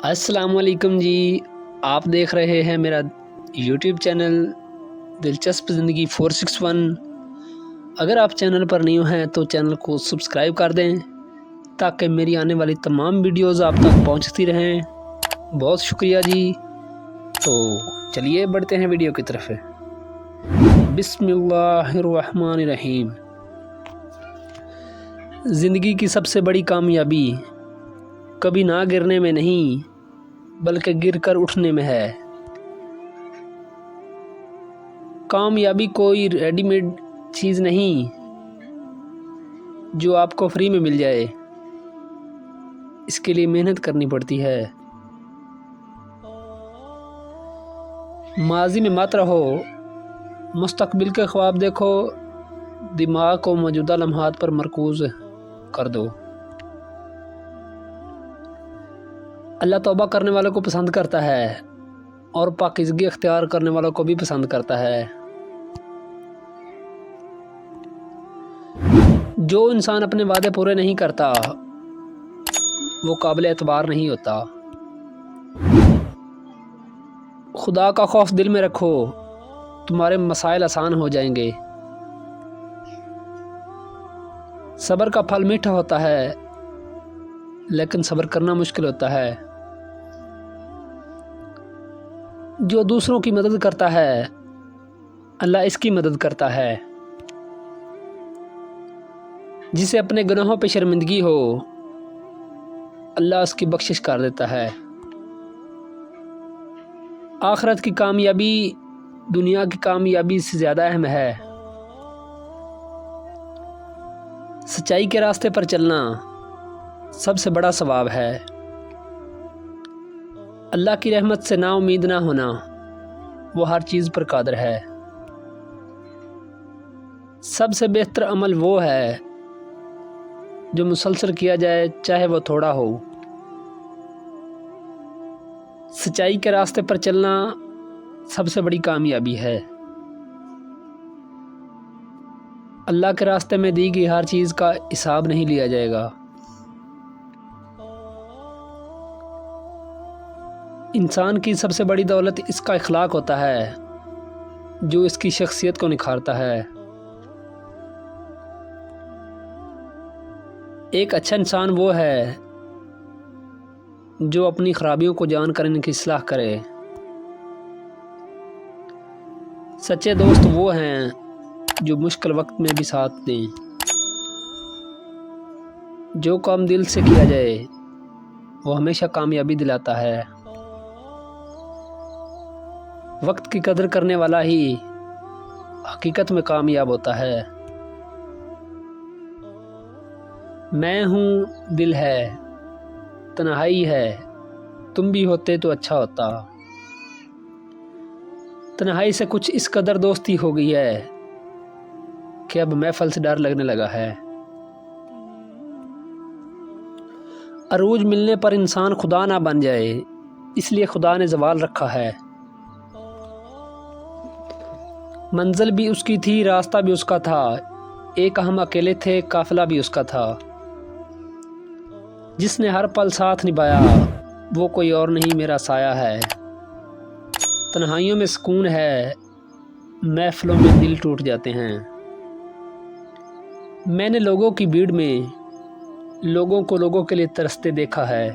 السلام علیکم جی، آپ دیکھ رہے ہیں میرا یوٹیوب چینل دلچسپ زندگی 461۔ اگر آپ چینل پر نیو ہیں تو چینل کو سبسکرائب کر دیں تاکہ میری آنے والی تمام ویڈیوز آپ تک پہنچتی رہیں۔ بہت شکریہ جی۔ تو چلیے بڑھتے ہیں ویڈیو کی طرف۔ بسم اللہ الرحمن الرحیم۔ زندگی کی سب سے بڑی کامیابی کبھی نہ گرنے میں نہیں بلکہ گر کر اٹھنے میں ہے۔ کامیابی کوئی ریڈی میڈ چیز نہیں جو آپ کو فری میں مل جائے، اس کے لیے محنت کرنی پڑتی ہے۔ ماضی میں مت رہو، مستقبل کے خواب دیکھو، دماغ کو موجودہ لمحات پر مرکوز کر دو۔ اللہ توبہ کرنے والوں کو پسند کرتا ہے اور پاکیزگی اختیار کرنے والوں کو بھی پسند کرتا ہے۔ جو انسان اپنے وعدے پورے نہیں کرتا وہ قابل اعتبار نہیں ہوتا۔ خدا کا خوف دل میں رکھو، تمہارے مسائل آسان ہو جائیں گے۔ صبر کا پھل میٹھا ہوتا ہے لیکن صبر کرنا مشکل ہوتا ہے۔ جو دوسروں کی مدد کرتا ہے اللہ اس کی مدد کرتا ہے۔ جسے اپنے گناہوں پہ شرمندگی ہو اللہ اس کی بخشش کر دیتا ہے۔ آخرت کی کامیابی دنیا کی کامیابی سے زیادہ اہم ہے۔ سچائی کے راستے پر چلنا سب سے بڑا ثواب ہے۔ اللہ کی رحمت سے نا امید نہ ہونا، وہ ہر چیز پر قادر ہے۔ سب سے بہتر عمل وہ ہے جو مسلسل کیا جائے چاہے وہ تھوڑا ہو۔ سچائی کے راستے پر چلنا سب سے بڑی کامیابی ہے۔ اللہ کے راستے میں دی گئی ہر چیز کا حساب نہیں لیا جائے گا۔ انسان کی سب سے بڑی دولت اس کا اخلاق ہوتا ہے جو اس کی شخصیت کو نکھارتا ہے۔ ایک اچھا انسان وہ ہے جو اپنی خرابیوں کو جان کر ان کی اصلاح کرے۔ سچے دوست وہ ہیں جو مشکل وقت میں بھی ساتھ دیں۔ جو کام دل سے کیا جائے وہ ہمیشہ کامیابی دلاتا ہے۔ وقت کی قدر کرنے والا ہی حقیقت میں کامیاب ہوتا ہے۔ میں ہوں دل ہے، تنہائی ہے، تم بھی ہوتے تو اچھا ہوتا۔ تنہائی سے کچھ اس قدر دوستی ہو گئی ہے کہ اب محفل سے ڈر لگنے لگا ہے۔ عروج ملنے پر انسان خدا نہ بن جائے، اس لیے خدا نے زوال رکھا ہے۔ منزل بھی اس کی تھی، راستہ بھی اس کا تھا، ایک ہم اکیلے تھے، قافلہ بھی اس کا تھا۔ جس نے ہر پل ساتھ نبھایا وہ کوئی اور نہیں میرا سایہ ہے۔ تنہائیوں میں سکون ہے، محفلوں میں دل ٹوٹ جاتے ہیں۔ میں نے لوگوں کی بھیڑ میں لوگوں کو لوگوں کے لیے ترستے دیکھا ہے۔